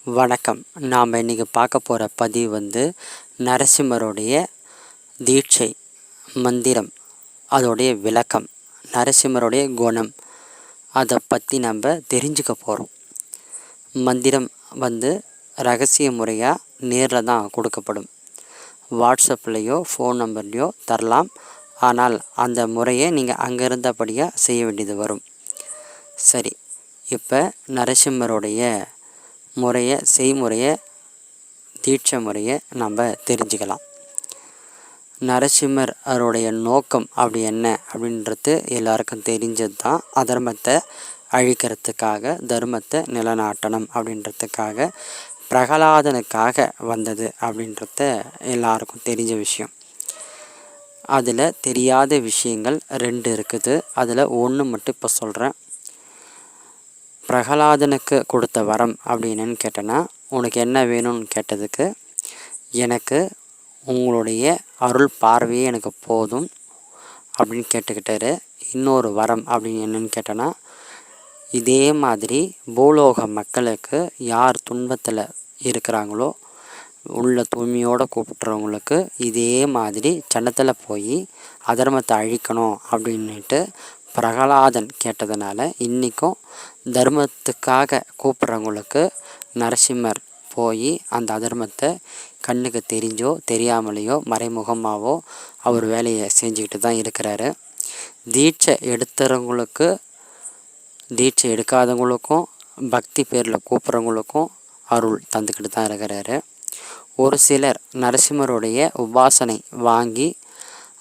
வணக்கம். நாம் இன்றைக்கி பார்க்க போகிற பதிவு நரசிம்மருடைய தீட்சை மந்திரம், அதோடைய விளக்கம், நரசிம்மருடைய குணம், அதை பற்றி நம்ம தெரிஞ்சுக்க போகிறோம். மந்திரம் ரகசிய முறையாக நேரில் தான் கொடுக்கப்படும். வாட்ஸ்அப்லேயோ ஃபோன் நம்பர்லேயோ தரலாம். ஆனால் அந்த முறையை நீங்கள் அங்கே இருந்தபடியாக செய்ய வேண்டியது வரும். சரி, இப்போ நரசிம்மருடைய செய்முறையை தீட்சை முறையை நம்ம தெரிஞ்சுக்கலாம். நரசிம்மர் அவருடைய நோக்கம் அப்படி என்ன அப்படின்றது எல்லாருக்கும் தெரிஞ்சது தான். அதர்மத்தை அழிக்கிறதுக்காக, தர்மத்தை நிலநாட்டணும் அப்படின்றதுக்காக, பிரகலாதனுக்காக வந்தது அப்படின்றத எல்லாருக்கும் தெரிஞ்ச விஷயம். அதில் தெரியாத விஷயங்கள் 2 இருக்குது. அதில் ஒன்று மட்டும் இப்போ சொல்கிறேன். பிரகலாதனுக்கு கொடுத்த வரம் அப்படி என்னன்னு கேட்டேன்னா, உனக்கு என்ன வேணும்னு கேட்டதுக்கு, எனக்கு உங்களுடைய அருள் பார்வையே எனக்கு போதும் அப்படின்னு கேட்டுக்கிட்டாரு. இன்னொரு வரம் அப்படின்னு என்னன்னு கேட்டேன்னா, இதே மாதிரி பூலோக மக்களுக்கு யார் துன்பத்தில் இருக்கிறாங்களோ, உள்ள தூய்மையோடு கூப்பிட்றவங்களுக்கு இதே மாதிரி சன்னத்தில் போய் அதர்மத்தை அழிக்கணும் அப்படின்ட்டு பிரகலாதன் கேட்டதுனால, இன்றைக்கும் தர்மத்துக்காக கூப்பிட்றவங்களுக்கு நரசிம்மர் போய் அந்த அதர்மத்தை கண்ணுக்கு தெரிஞ்சோ தெரியாமலேயோ மறைமுகமாகவோ அவர் வேலையை செஞ்சுக்கிட்டு தான் இருக்கிறாரு. தீட்சை எடுத்துறவங்களுக்கு, தீட்சை எடுக்காதவங்களுக்கும், பக்தி பேரில் கூப்பிட்றவங்களுக்கும் அருள் தந்துக்கிட்டு தான் இருக்கிறாரு. ஒரு சிலர் நரசிம்மருடைய உபாசனை வாங்கி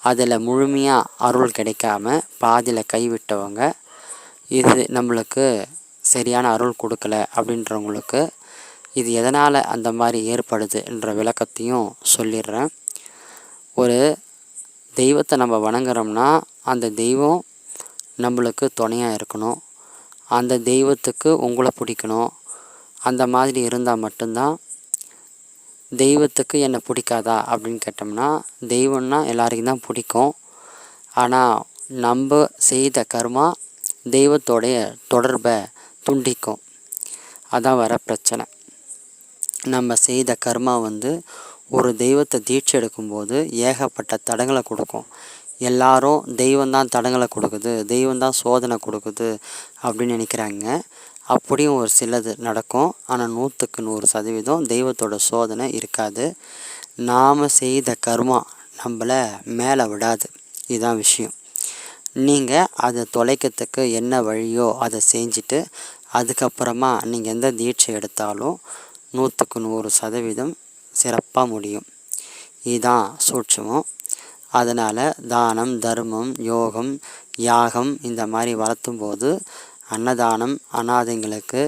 அதில் முழுமையாக அருள் கிடைக்காம பாதியில் கைவிட்டவங்க, இது நம்மளுக்கு சரியான அருள் கொடுக்கல அப்படின்றவங்களுக்கு இது எதனால் அந்த மாதிரி ஏற்படுதுன்ற விளக்கத்தையும் சொல்லிடுறேன். ஒரு தெய்வத்தை நம்ம வணங்குறோம்னா அந்த தெய்வம் நம்மளுக்கு துணையாக இருக்கணும். அந்த தெய்வத்துக்கு உங்களை பிடிக்கணும். அந்த மாதிரி இருந்தால் மட்டும்தான். தெய்வத்துக்கு என்னை பிடிக்காதா அப்படின்னு கேட்டோம்னா, தெய்வம்னா எல்லாருக்கும் தான் பிடிக்கும். ஆனால் நம்ம செய்த கர்மா தெய்வத்தோடைய தொடர்பை துண்டிக்கும். அதான் வர பிரச்சனை. நம்ம செய்த கர்மா ஒரு தெய்வத்தை தீட்சை எடுக்கும்போது ஏகப்பட்ட தடங்களை கொடுக்கும். எல்லாரும் தெய்வந்தான் தடங்களை கொடுக்குது, தெய்வந்தான் சோதனை கொடுக்குது அப்படின்னு நினைக்கிறாங்க. அப்படியும் ஒரு சிலது நடக்கும். ஆனால் 100க்கு 100% தெய்வத்தோட சோதனை இருக்காது. நாம் செய்த கர்மா நம்மளை மேலே விடாது. இதுதான் விஷயம். நீங்கள் அதை தொலைக்கிறதுக்கு என்ன வழியோ அதை செஞ்சுட்டு அதுக்கப்புறமா நீங்கள் எந்த தீட்சை எடுத்தாலும் 100க்கு 100% சிறப்பாக முடியும். இதுதான் சூட்சமம். அதனால் தானம், தர்மம், யோகம், யாகம் இந்த மாதிரி வளர்த்தும்போது அன்னதானம், அனாதைங்களுக்கு,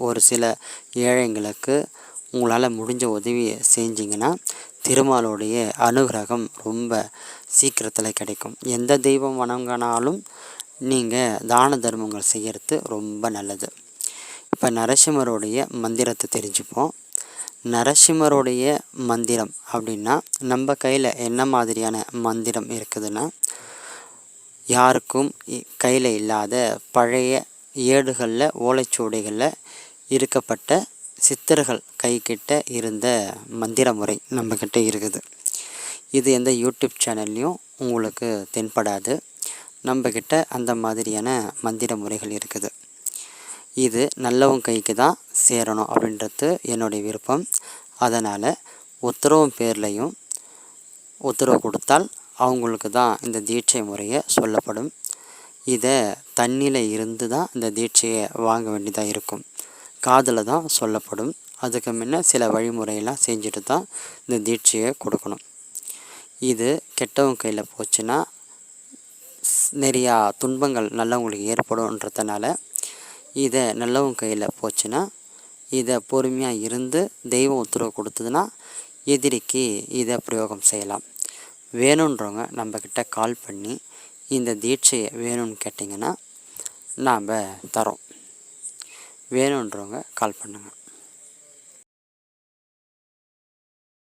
ஒரு சில ஏழைங்களுக்கு உங்களால் முடிஞ்ச உதவியை செஞ்சிங்கன்னா திருமாலுடைய அனுகிரகம் ரொம்ப சீக்கிரத்தில் கிடைக்கும். எந்த தெய்வம் வணங்கினாலும் நீங்கள் தான தர்மங்கள் செய்கிறது ரொம்ப நல்லது. இப்போ நரசிம்மருடைய மந்திரத்தை தெரிஞ்சுப்போம். நரசிம்மருடைய மந்திரம் அப்படின்னா, நம்ம கையில் என்ன மாதிரியான மந்திரம் இருக்குதுன்னா, யாருக்கும் கையில் இல்லாத பழைய ஏடுகளில், ஓலைச்சுவடிகளில் இருக்கப்பட்ட சித்தர்கள் கைக்கிட்ட இருந்த மந்திர முறை நம்மக்கிட்ட இருக்குது. இது எந்த யூடியூப் சேனல்லையும் உங்களுக்கு தென்படாது. நம்மக்கிட்ட அந்த மாதிரியான மந்திர முறைகள் இருக்குது. இது நல்லவங்க கைக்கு தான் சேரணும் அப்படின்றது என்னுடைய விருப்பம். அதனால் உத்தரவு பேர்லையும் உத்தரவு கொடுத்தால் அவங்களுக்கு தான் இந்த தீட்சை முறையை சொல்லப்படும். இதை தண்ணியில் இருந்து தான் இந்த தீட்சையை வாங்க வேண்டியதாக இருக்கும். காதில் தான் சொல்லப்படும். அதுக்கு முன்ன சில வழிமுறையெல்லாம் செஞ்சுட்டு தான் இந்த தீட்சையை கொடுக்கணும். இது கெட்டவங்க கையில் போச்சுன்னா நிறையா துன்பங்கள் நல்லவங்களுக்கு ஏற்படும்ன்றதுனால, இதை நல்லவங்க கையில் போச்சுன்னா இதை பொறுமையாக இருந்து தெய்வம் உத்தரவு கொடுத்ததுன்னா எதிரிக்கு இதை பிரயோகம் செய்யலாம். வேணுன்றவங்க நம்மக்கிட்ட கால் பண்ணி இந்த தீட்சையை வேணும்னு கேட்டிங்கன்னா நாம் தரோம். வேணுன்றவங்க கால் பண்ணுங்கள்.